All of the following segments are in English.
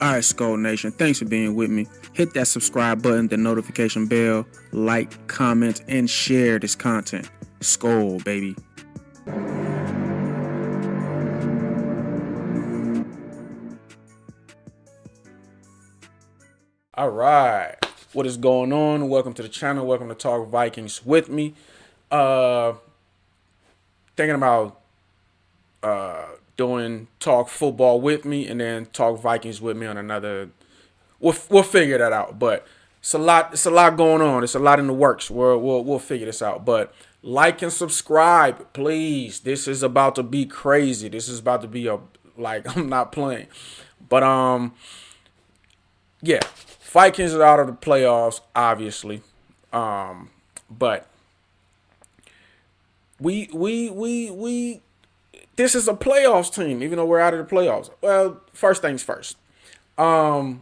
Alright, Skull Nation, thanks for being with me. Hit that subscribe button, the notification bell, like, comment, and share this content. Skull, baby. All right, what is going on? Welcome to the channel. Welcome to Talk Vikings with me. Thinking about doing Talk Football with me and then Talk Vikings with me on another. We'll figure that out. But it's a lot. It's a lot going on. It's a lot in the works. We'll figure this out. But like and subscribe, please. This is about to be crazy. This is about to be I'm not playing. But yeah, Vikings are out of the playoffs, obviously. But we this is a playoffs team, even though we're out of the playoffs. Well, first things first. The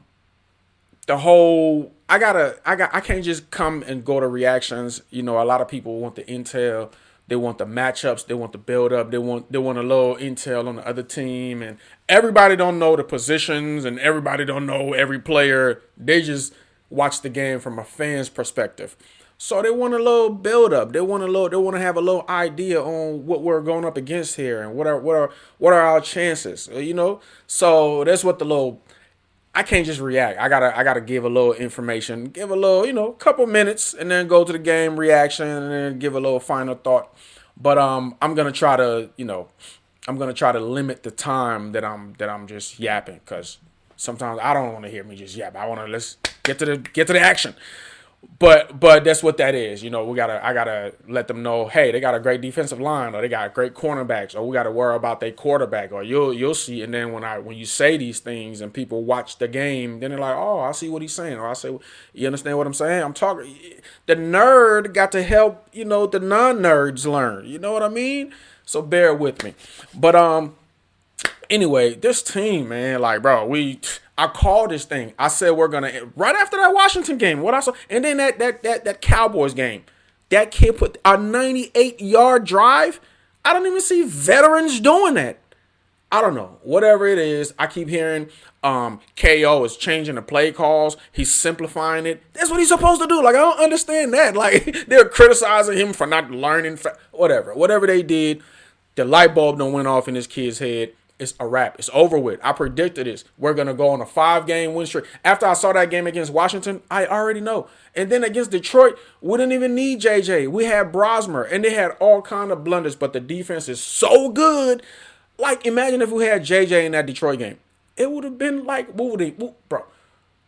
whole I can't just come and go to reactions. You know, a lot of people want the intel, they want the matchups, they want the build up, they want a little intel on the other team, and everybody don't know the positions and everybody don't know every player. They just watch the game from a fan's perspective. So they want a little build up. They want to have a little idea on what we're going up against here and what are our chances, you know? So that's what the little I can't just react. I gotta give a little information, give a little, couple minutes, and then go to the game reaction, and then give a little final thought. But I'm gonna try to, limit the time that I'm just yapping, because sometimes I don't want to hear me just yap. I want to let's get to the action. But that's what that is. I gotta let them know, hey, they got a great defensive line, or they got great cornerbacks, or we gotta worry about their quarterback, or you'll see. And then when you say these things and people watch the game, then they're like, oh, I see what he's saying, or I say, you understand what I'm saying? I'm talking. The nerd got to help the non-nerds learn. You know what I mean? So bear with me. But anyway, this team, man, like, bro, I called this thing. I said we're gonna right after that Washington game. What I saw, and then that Cowboys game. That kid put a 98-yard drive. I don't even see veterans doing that. I don't know. Whatever it is, I keep hearing KO is changing the play calls. He's simplifying it. That's what he's supposed to do. Like, I don't understand that. Like, they're criticizing him for not learning. Whatever they did, the light bulb don't went off in this kid's head. It's a wrap. It's over with. I predicted this. We're going to go on a 5-game win streak. After I saw that game against Washington, I already know. And then against Detroit, we didn't even need JJ. We had Brosmer, and they had all kind of blunders, but the defense is so good. Like, imagine if we had JJ in that Detroit game. It would have been like,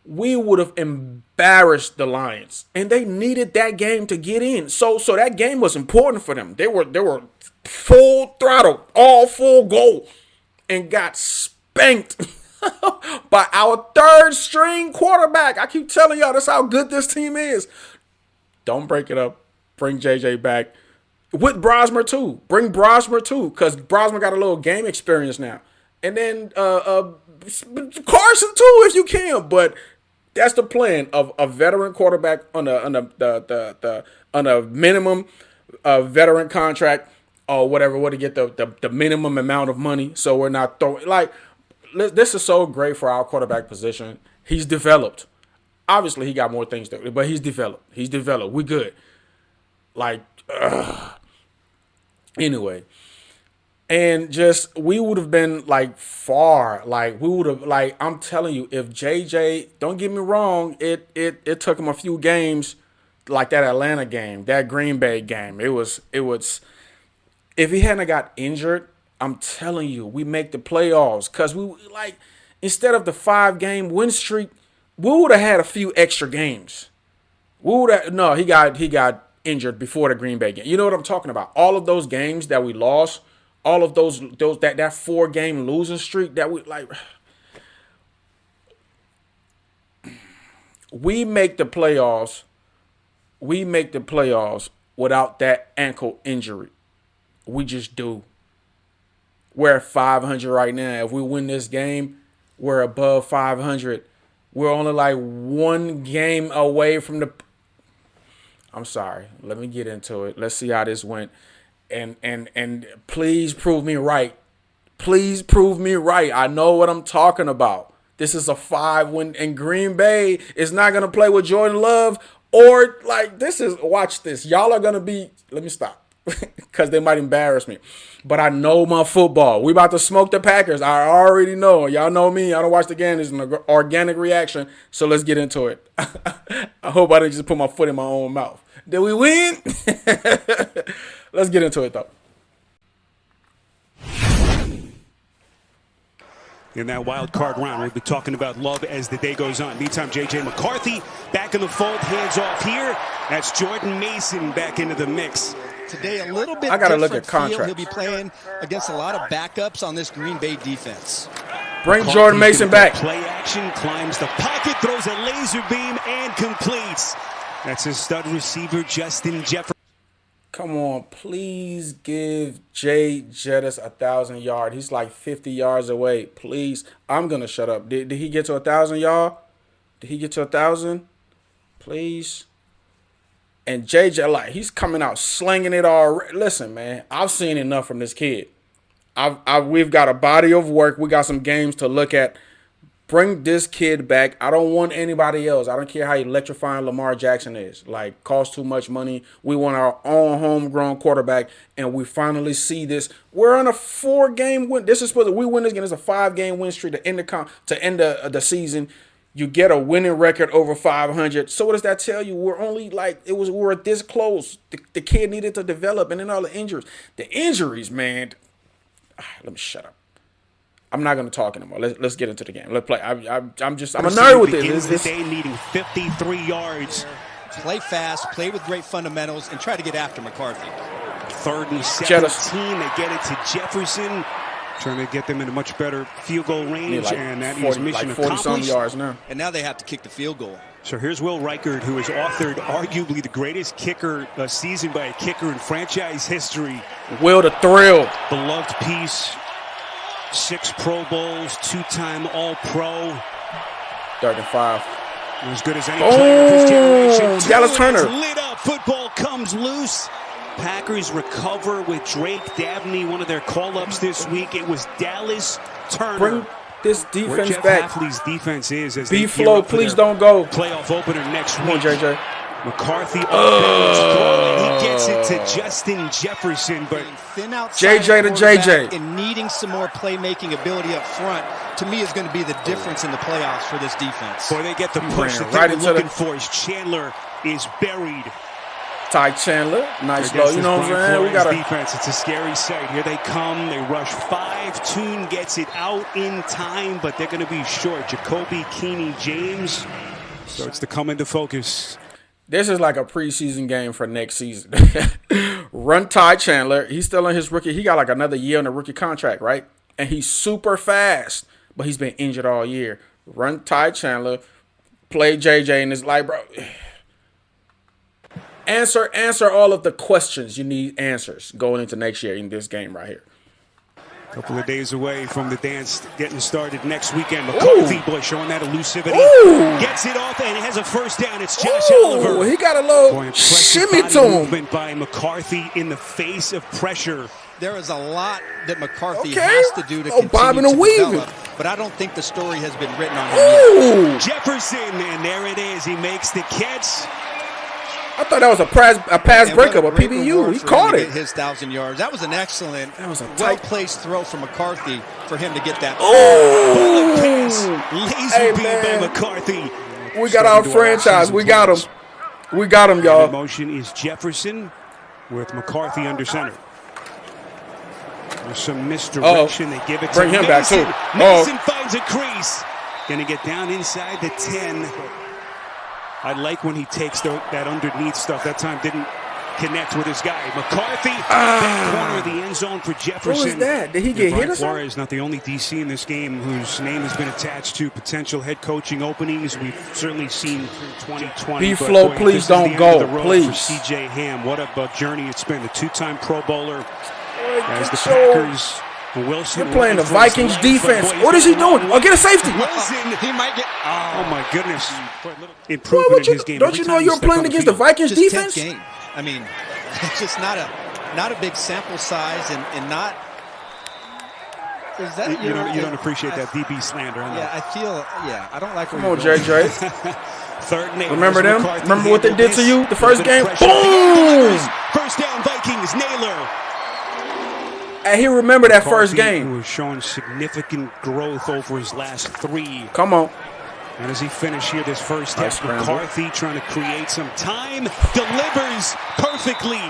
we would have embarrassed the Lions, and they needed that game to get in. So that game was important for them. They were full throttle, all full goal, and got spanked by our third string quarterback. I keep telling y'all, that's how good this team is. Don't break it up. Bring JJ back. With Brosmer too. Bring Brosmer too, because Brosmer got a little game experience now. And then Carson too, if you can. But that's the plan of a veteran quarterback on a minimum veteran contract, or whatever, to get the minimum amount of money, so we're not throwing this is so great for our quarterback position. He's developed. Obviously, he got more things to do, but he's developed. We good. Anyway, and just we would have been far. We would have I'm telling you, if JJ, don't get me wrong, it took him a few games, like that Atlanta game, that Green Bay game. It was. If he hadn't got injured, I'm telling you, we make the playoffs. Because instead of the 5-game win streak, we would have had a few extra games. He got injured before the Green Bay game. You know what I'm talking about? All of those games that we lost, all of those that 4-game losing streak that we make the playoffs. We make the playoffs without that ankle injury. We just do. We're at 500 right now. If we win this game, we're above 500. We're only 1 game away from the. I'm sorry. Let me get into it. Let's see how this went. And please prove me right. Please prove me right. I know what I'm talking about. This is a 5-win, and Green Bay is not going to play with Jordan Love or like this is. Watch this. Y'all are going to be. Let me stop because they might embarrass me. But I know my football. We about to smoke the Packers. I already know. Y'all know me. I don't watch the game. It's an organic reaction. So let's get into it. I hope I didn't just put my foot in my own mouth. Did we win? Let's get into it, though. In that wild card round, we'll be talking about Love as the day goes on. Meantime, J.J. McCarthy back in the fold, hands off here. That's Jordan Mason back into the mix. Today, a little bit I gotta different look at contracts. He'll be playing against a lot of backups on this Green Bay defense. Bring Jordan Mason back. Play action, climbs the pocket, throws a laser beam, and completes. That's his stud receiver, Justin Jefferson. Come on, please give Jay Jettis 1,000 yards. He's like 50 yards away. Please, I'm gonna shut up. Did he get to 1,000, y'all? Did he get to 1,000? Please. And JJ, like, he's coming out slinging it all. Listen, man, I've seen enough from this kid. We've got a body of work. We got some games to look at. Bring this kid back. I don't want anybody else. I don't care how electrifying Lamar Jackson is. Like, costs too much money. We want our own homegrown quarterback, and we finally see this. We're on a 4-game win. This is supposed to we win this game. It's a 5-game win streak to end the season. You get a winning record over 500. So what does that tell you? We're only like we were this close. The kid needed to develop, and then all the injuries. The injuries, man. Let me shut up. I'm not going to talk anymore. Let's get into the game. Let's play. I'm a nerd with this. This day needing 53 yards. Play fast, play with great fundamentals, and try to get after McCarthy. 3rd and 17. They get it to Jefferson. Trying to get them in a much better field goal range, and that is mission accomplished. 40-some yards now. And now they have to kick the field goal. So here's Will Reichard, who has authored arguably the greatest kicker season by a kicker in franchise history. Will the thrill. Beloved piece. 6 Pro Bowls, 2-time All-Pro. 35. As good as any player of his generation. Dallas Turner. Lit up. Football comes loose. Packers recover with Drake Dabney, one of their call-ups this week. It was Dallas Turner. Bring this defense where Jeff back. Hafley's defense is as B-Flow, please don't go. Playoff opener next week. Come on, JJ. McCarthy he gets it to Justin Jefferson, but JJ to JJ. And needing some more playmaking ability up front, to me, is going to be the difference in the playoffs for this defense. Boy, they get the push that right they're into looking for as Chandler is buried. Ty Chandler, nice low. You know what I'm saying? We got defense. It's a scary sight. Here they come. They rush 5. Toon gets it out in time, but they're going to be short. Jacoby Keeney James starts to come into focus. This is like a preseason game for next season. Run Ty Chandler. He's still on his rookie. He got like another year on the rookie contract, right? And he's super fast, but he's been injured all year. Run Ty Chandler. Play JJ, and it's like, bro, answer all of the questions you need answers going into next year in this game right here. Couple of days away from the dance getting started next weekend. McCarthy, boy, showing that elusivity. Gets it off, and it has a first down. It's Josh Oliver. He got a little shimmy to him. Movement by McCarthy in the face of pressure. There is a lot that McCarthy has to do to continue to develop, but I don't think the story has been written on him yet. Jefferson, and there it is. He makes the catch. I thought that was a pass breakup, a PBU. He caught it. His 1,000 yards. That was an excellent, well-placed throw from McCarthy for him to get that. Laser beam by McCarthy. We got our franchise. We got him. We got him, y'all. The motion is Jefferson with McCarthy under center. There's some misdirection. They give it to Bring him back, too. Mason finds a crease. Going to get down inside the 10. I like when he takes that underneath stuff. That time didn't connect with his guy. McCarthy, back corner of the end zone for Jefferson. What was that? Did he get hit or something? Flores, not the only DC in this game whose name has been attached to potential head coaching openings. We've certainly seen through 2020. B-Flow, please don't go. Please. For C.J. Ham, what a journey it's been. The 2-time Pro Bowler as the Packers. Wilson, you're playing the Vikings defense. What is he doing? Oh, get a safety. Wilson, he might get. Oh my goodness! Improvement in his game. Don't you know you're playing against the Vikings defense? Game. I mean, it's just not a big sample size, and not Is that you don't appreciate that DB slander. I don't like. Come on, JJ. Third and 8. Remember them? McCarthy Remember what they did to you the first game? Boom! Boom! First down, Vikings. Naylor. Hey, he remember that first McCarthy, game. who was showing significant growth over his last 3. Come on. And as he finished here this first Nice half, McCarthy trying to create some time, delivers perfectly.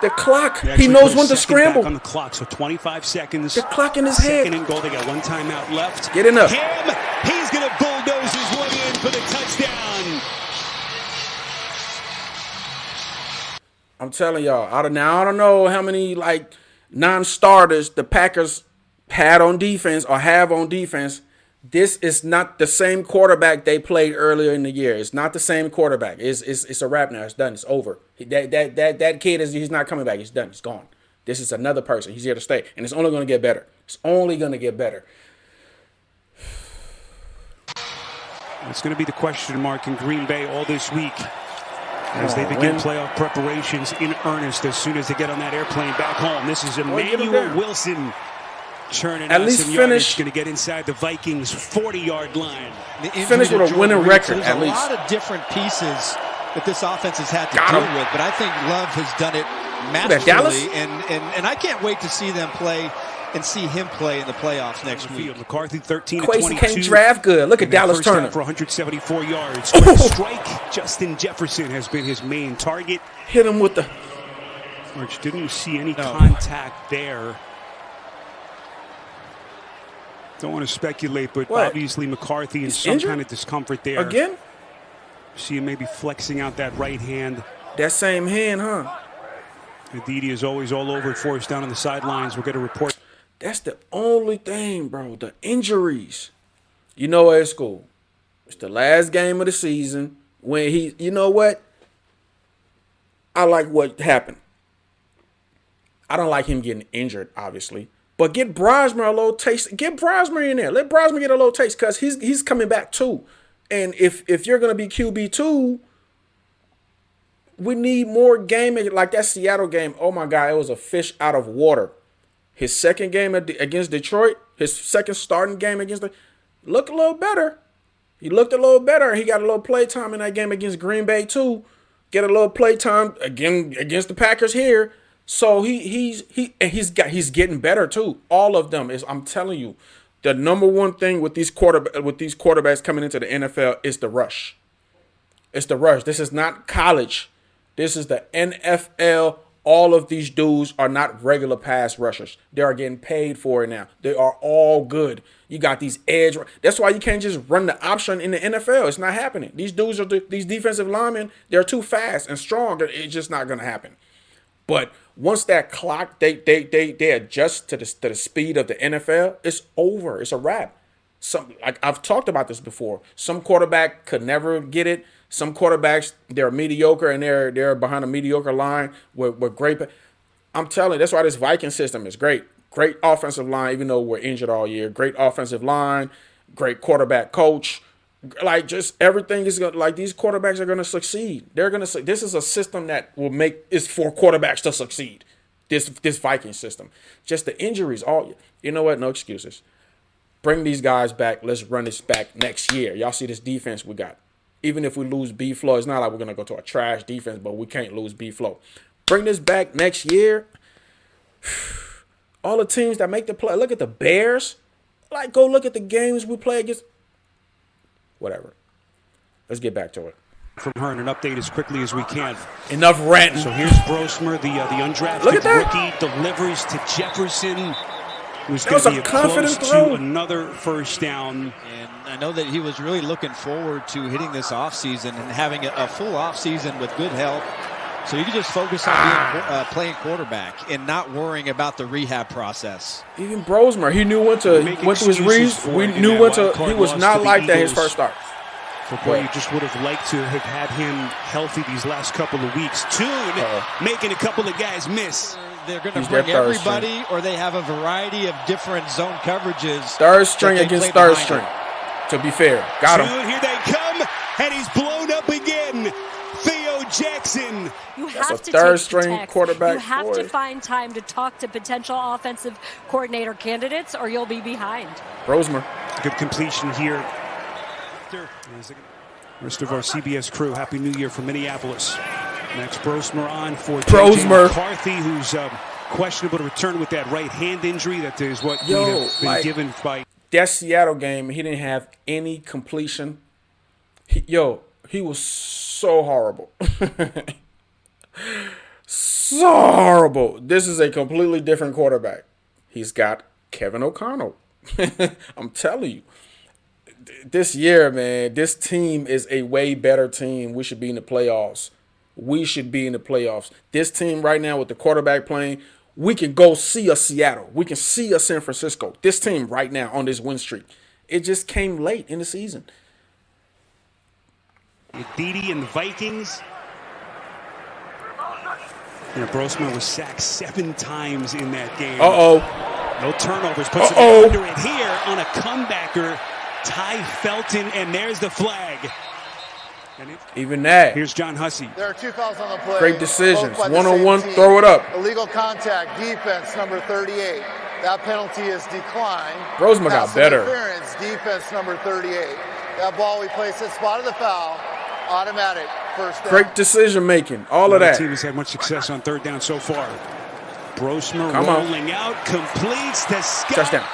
The clock. He knows when to scramble. Back on the clock, so 25 seconds. The clock in his head. Second and goal. They got 1 timeout left. Get in up. Him. He's going to bulldoze his way in for the touchdown. I'm telling y'all. I don't know how many non-starters the Packers had on defense or have on defense. This is not the same quarterback they played earlier in the year. It's not the same quarterback. It's a wrap now. It's done. It's over. That kid he's not coming back. He's done. He's gone. This is another person. He's here to stay, and it's only going to get better. It's only going to get better. It's going to be the question mark in Green Bay all this week as they begin playoff preparations in earnest as soon as they get on that airplane back home. This is Emmanuel Wilson. Churning at least finish. Going to get inside the Vikings 40-yard line. Finish with a winning record at least. There's a lot of different pieces that this offense has had to deal with, but I think Love has done it masterfully, and I can't wait to see them play and see him play in the playoffs next week. McCarthy 13 to Quasi 22. can't draft good. Look at Dallas Turner for 174 yards. Strike. Justin Jefferson has been his main target. Hit him with the. Which didn't see any contact there. Don't want to speculate, but obviously McCarthy in some kind of discomfort there. Again? See him maybe flexing out that right hand. That same hand, huh? Aditi is always all over it for us down on the sidelines. We'll get a report. That's the only thing, bro. The injuries. You know what? It's cool. It's the last game of the season. When you know what? I like what happened. I don't like him getting injured, obviously. But get Brosmer a little taste. Get Brosmer in there. Let Brosmer get a little taste because he's coming back too. And if you're going to be QB2, we need more game. Like that Seattle game, oh my God, it was a fish out of water. His second game against Detroit, his second starting game looked a little better. He looked a little better. He got a little play time in that game against Green Bay too. Get a little play time again against the Packers here. So he's getting better too. All of them I'm telling you, the number one thing with these quarterbacks coming into the NFL is the rush. It's the rush. This is not college. This is the NFL. All of these dudes are not regular pass rushers. They are getting paid for it now. They are all good. You got these edge. That's why you can't just run the option in the NFL. It's not happening. These dudes these defensive linemen. They're too fast and strong. It's just not going to happen. But once that clock, they adjust to the speed of the NFL, it's over. It's a wrap. Like I've talked about this before. Some quarterback could never get it. Some quarterbacks, they're mediocre and they're behind a mediocre line with great. I'm telling you, that's why this Viking system is great. Great offensive line, even though we're injured all year. Great offensive line, great quarterback coach. Like just everything is gonna, like these quarterbacks are gonna succeed. They're gonna. This is a system that is for quarterbacks to succeed. This Viking system. Just the injuries. You know what? No excuses. Bring these guys back. Let's run this back next year. Y'all see this defense we got. Even if we lose B-Flow, it's not like we're gonna go to a trash defense, but we can't lose B-Flow. Bring this back next year. All the teams that make the play. Look at the Bears. Like go look at the games we play against. Whatever. Let's get back to it. From her and an update as quickly as we can. Enough ranting. So here's Brosmer, the undrafted rookie, delivers to Jefferson, who's going to be close to another first down. And I know that he was really looking forward to hitting this offseason and having a full offseason with good health. So you can just focus on playing quarterback and not worrying about the rehab process. Even Brosmer, he knew when to his reads. We knew when to. He was not like that his first start. For boy, you just would have liked to have had him healthy these last couple of weeks. Tune making a couple of guys miss. They're going to bring everybody, or they have a variety of different zone coverages. Third string against third string. To be fair, got him. Here they come, and he's blown up again. Jackson. You That's have a to third-string take the text. quarterback. You have Boy. to find time to talk to potential offensive coordinator candidates, or you'll be behind. Brosmer. Good completion here. Rest of our CBS crew, Happy New Year from Minneapolis. Max Brosmer on for Brosmer. McCarthy, who's questionable to return with that right hand injury. That is what we have been given by. That Seattle game, he didn't have any completion. He was so horrible. So horrible. This is a completely different quarterback. He's got Kevin O'Connell. I'm telling you. This year, man, this team is a way better team. We should be in the playoffs. This team right now with the quarterback playing, we can go see a Seattle. We can see a San Francisco. This team right now on this win streak. It just came late in the season. Didi and the Vikings. Brosmer was sacked 7 times in that game. Uh-oh. No turnovers. Puts it under it here on a comebacker. Ty Felton, and there's the flag. Even that. Here's John Hussey. There are 2 fouls on the play. Great decisions. One-on-one, throw it up. Illegal contact, defense number 38. That penalty is declined. Brosmer got better. Interference, defense number 38. That ball we placed at spot of the foul. Automatic first down. Great decision making. All of that. The team has had much success on 3rd down so far. Brosmer rolling out, completes to Scott. Touchdown.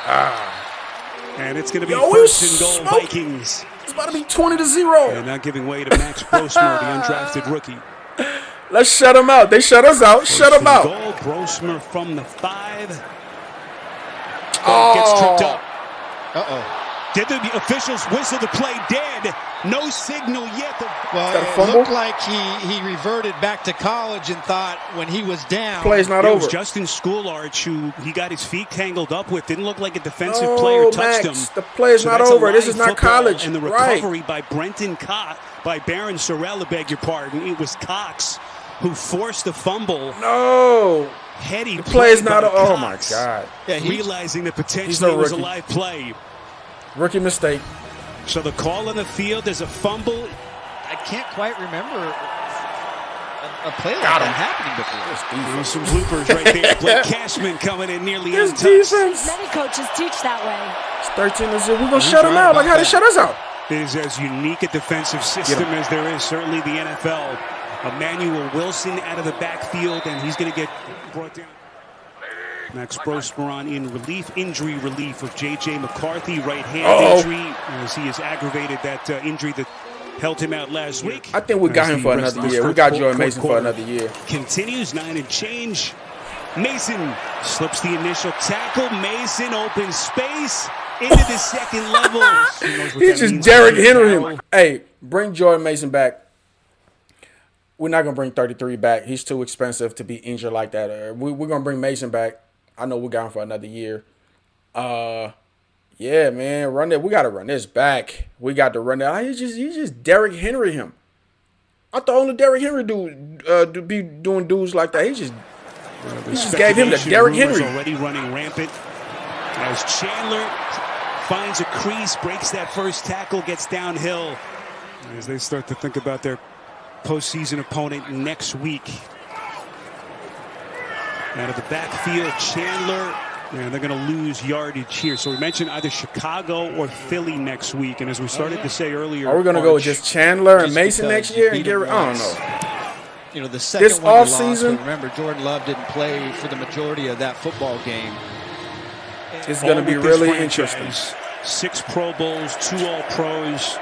And it's going to be 1st and goal Vikings. It's about to be 20-0. And not giving way to Max Brosmer, the undrafted rookie. Let's shut him out. They shut us out. Shut him out. Goal. Brosmer from the 5. Gets tripped up. Uh-oh. Did the officials whistle the play dead? No signal yet. Well, it looked like he reverted back to college and thought when he was down. Play's not over. It was Justin Schoolarch who he got his feet tangled up with. Didn't look like a defensive player touched him. The play's not over. This is not college. And the recovery by Brenton Cox, by Baron Sorrell, I beg your pardon. It was Cox who forced the fumble. No. Heady the play's not over. Oh, my Cox, God. Yeah, realizing that potentially it was a live play. Rookie mistake. So the call on the field is a fumble. I can't quite remember a play like that happening before. There's some bloopers right there. Blake Cashman coming in nearly untouched. Defense. Many coaches teach that way. It's 13-0. We're going to shut them out like how they shut us out. It is as unique a defensive system as there is, certainly the NFL. Emmanuel Wilson out of the backfield, and he's going to get brought down. Max Brosmer in injury relief of J.J. McCarthy, right hand injury, as he has aggravated that injury that held him out last week. I think we got him for another year. We got Jordan Mason for another year. Continues 9 and change. Mason slips the initial tackle. Mason open space into the second level. He's just Derrick Henry. Hey, bring Jordan Mason back. We're not going to bring 33 back. He's too expensive to be injured like that. We're going to bring Mason back. I know we got him for another year. Yeah, man, run that. We got to run this back. We got to run that. You just Derrick Henry him. I thought only Derrick Henry do be doing dudes like that. He just gave him the Derrick Henry. Already running rampant as Chandler finds a crease, breaks that first tackle, gets downhill as they start to think about their postseason opponent next week. Out of the backfield, Chandler, and they're going to lose yardage here. So we mentioned either Chicago or Philly next week. And as we started to say earlier, are we going to go with just Chandler and Mason next year and get? I don't know. The second this one offseason, remember Jordan Love didn't play for the majority of that football game. It's going to be really interesting. 6 Pro Bowls, 2 All-Pros.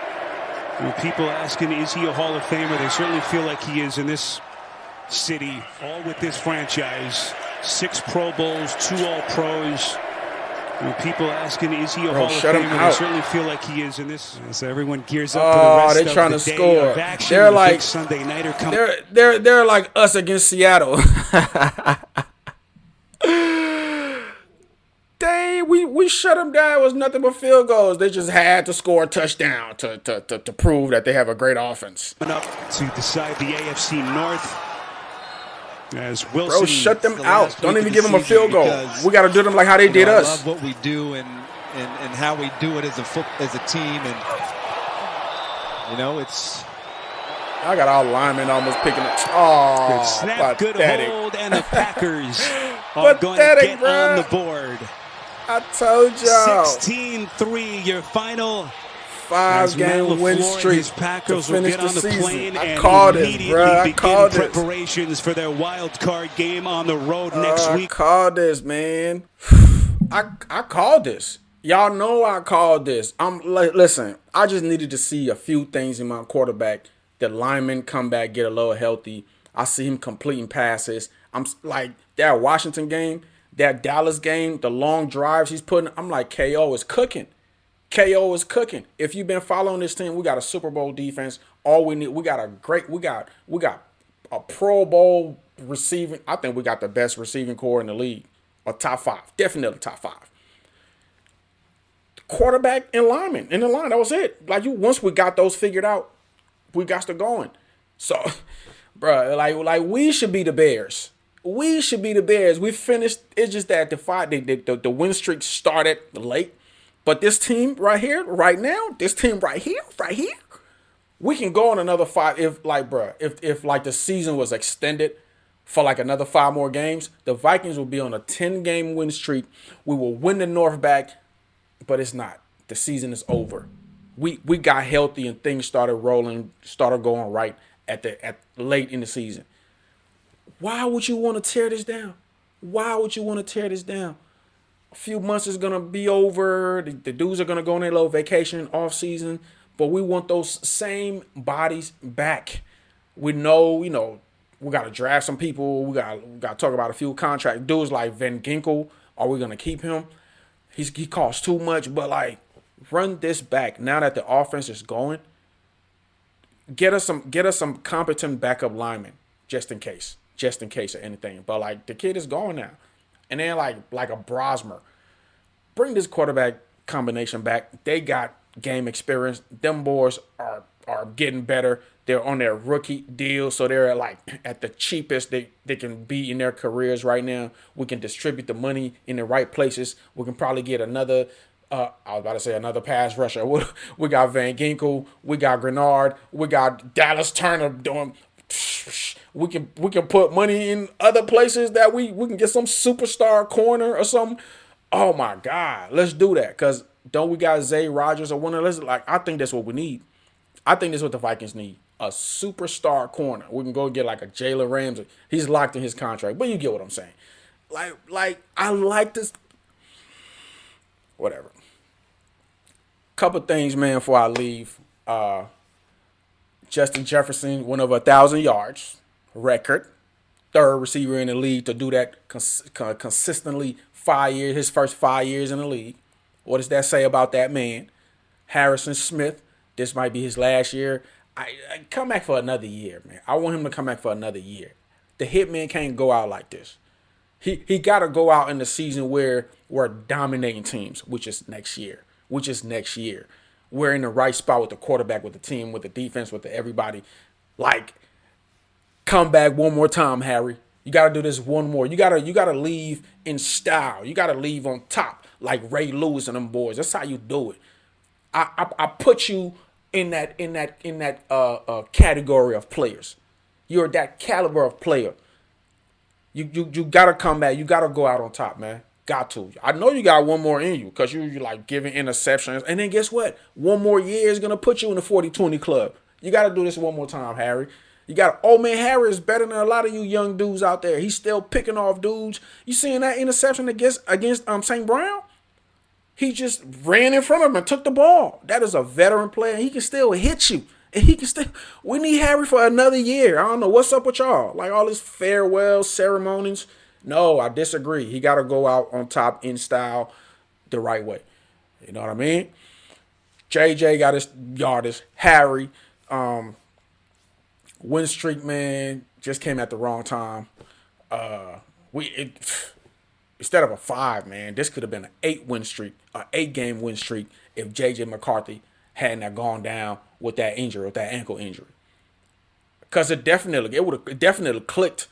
People asking, is he a Hall of Famer? They certainly feel like he is in this city, all with this franchise. 6 Pro Bowls, 2 All-Pros. People asking, is he a Hall of Famer? They certainly feel like he is in this. So everyone gears up for the rest they're trying of to the score. Day of action. They're like Sunday nighter coming. They're like us against Seattle. We shut them down. It was nothing but field goals. They just had to score a touchdown to prove that they have a great offense. Up to decide the AFC North. As Wilson, bro, shut them out. Don't even give them a field goal. We got to do them like how they did us. I love what we do and how we do it as a team. And it's I got all linemen almost picking up. Good Oh, snap, good pathetic. hold, and the Packers are going to Pathetic, get bruh. on the board. I told y'all. 16-3, your final. 5-game win streak His Packers to will finish get the on the season. plane I and called this, immediately bro. I begin called this. preparations for their wild card game on the road next I week. called this, man. I called this. Y'all know I called this. Listen, I just needed to see a few things in my quarterback. The linemen come back, get a little healthy. I see him completing passes. I'm like, that Washington game, that Dallas game, the long drives he's putting, I'm like, KO is cooking. KO is cooking. If you've been following this team, we got a Super Bowl defense. All we need, we got a Pro Bowl receiving. I think we got the best receiving core in the league. Or top 5. Definitely top 5. Quarterback and lineman in the line. That was it. Once we got those figured out, we got to going. So, bro, like we should be the Bears. We should be the Bears. We finished. It's just that the win streak started late. But this team right here, right now, right here, we can go on another 5 if the season was extended for like another 5 more games. The Vikings will be on a 10-game win streak. We will win the North back, but it's not. The season is over. We got healthy and things started rolling, started going right at late in the season. Why would you want to tear this down? Why would you want to tear this down? A few months is going to be over. The dudes are going to go on their little vacation, off-season. But we want those same bodies back. We know, we got to draft some people. We got to talk about a few contract dudes like Van Ginkel. Are we going to keep him? He costs too much. But, run this back. Now that the offense is going, get us some competent backup linemen just in case or anything. But, the kid is gone now. And then like a Brosmer, bring this quarterback combination back. They got game experience. Them boys are getting better. They're on their rookie deal, so they're at the cheapest they can be in their careers right now. We can distribute the money in the right places. We can probably get another. I was about to say another pass rusher. We got Van Ginkel. We got Grenard. We got Dallas Turner doing. We can put money in other places that we can get some superstar corner or something. Oh my God, let's do that. Cause don't we got Zay Rodgers or one of those? I think that's what we need. I think that's what the Vikings need. A superstar corner. We can go get a Jalen Ramsey. He's locked in his contract, but you get what I'm saying. I like this. Whatever. Couple things, man, before I leave. Justin Jefferson went over 1,000 yards. Record. 3rd receiver in the league to do that consistently 5 years, his first 5 years in the league. What does that say about that man? Harrison Smith, this might be his last year. I come back for another year, man. I want him to come back for another year. The hitman can't go out like this. He got to go out in the season where we're dominating teams, which is next year. We're in the right spot with the quarterback, with the team, with the defense, with everybody. Come back one more time, Harry. You got to do this one more. You got to leave in style. You got to leave on top like Ray Lewis and them boys. That's how you do it. I put you in that category of players. You're that caliber of player. You got to come back. You got to go out on top, man. Got to. I know you got one more in you because you're giving interceptions. And then guess what? One more year is going to put you in the 40-20 club. You got to do this one more time, Harry. You got old man Harry is better than a lot of you young dudes out there. He's still picking off dudes. You seeing that interception against St. Brown? He just ran in front of him and took the ball. That is a veteran player. He can still hit you. And he can still. We need Harry for another year. I don't know what's up with y'all. All this farewell ceremonies. No, I disagree. He got to go out on top in style the right way. You know what I mean? JJ got his yardage. Harry, win streak, man, just came at the wrong time. Instead of a 5, man, this could have been an 8-win streak, an 8-game win streak if J.J. McCarthy hadn't gone down with that injury, with that ankle injury. Because it definitely clicked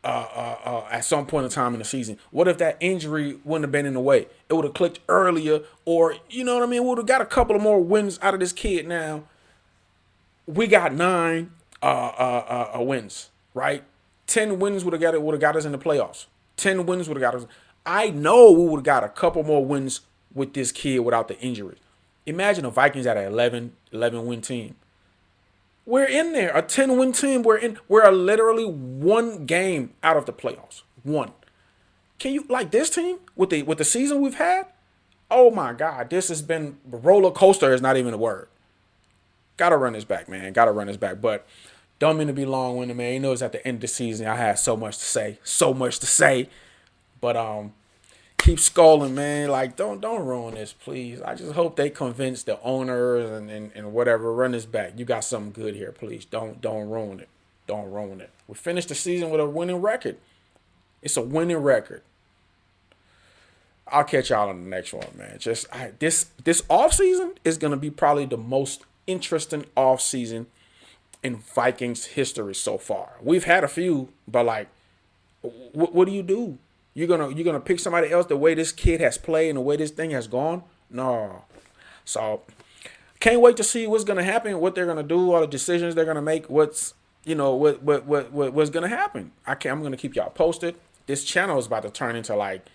at some point in time in the season. What if that injury wouldn't have been in the way? It would have clicked earlier, or, you know what I mean? We would have got a couple of more wins out of this kid now. We got 9. wins, right? 10 wins would have got us in the playoffs. 10 wins would have got us. I know we would have got a couple more wins with this kid without the injuries. Imagine the Vikings at an 11 win team. We're in there, a 10-win team. We're literally one game out of the playoffs. One. Can you like this team with the season we've had? Oh my God, this has been roller coaster. Is not even a word. Gotta run this back, man. Gotta run this back. But don't mean to be long-winded, man. You know, it's at the end of the season. I had so much to say. But keep scolding, man. Like, don't ruin this, please. I just hope they convince the owners and whatever. Run this back. You got something good here, please. Don't ruin it. Don't ruin it. We finished the season with a winning record. It's a winning record. I'll catch y'all on the next one, man. This offseason is gonna be probably the most interesting offseason in Vikings history so far. We've had a few, but like, what do you do? You're gonna pick somebody else the way this kid has played and the way this thing has gone? No. So can't wait to see what's gonna happen, what they're gonna do, all the decisions they're gonna make, what's gonna happen. I'm gonna keep y'all posted. This channel is about to turn into like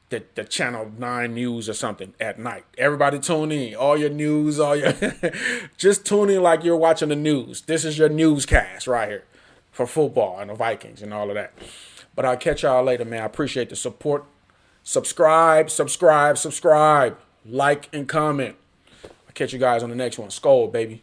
the Channel 9 news or something at night. Everybody tune in. All your news, just tune in like you're watching the news. This is your newscast right here for football and the Vikings and all of that. But I'll catch y'all later, man. I appreciate the support. Subscribe. Like and comment. I'll catch you guys on the next one. Skol, baby.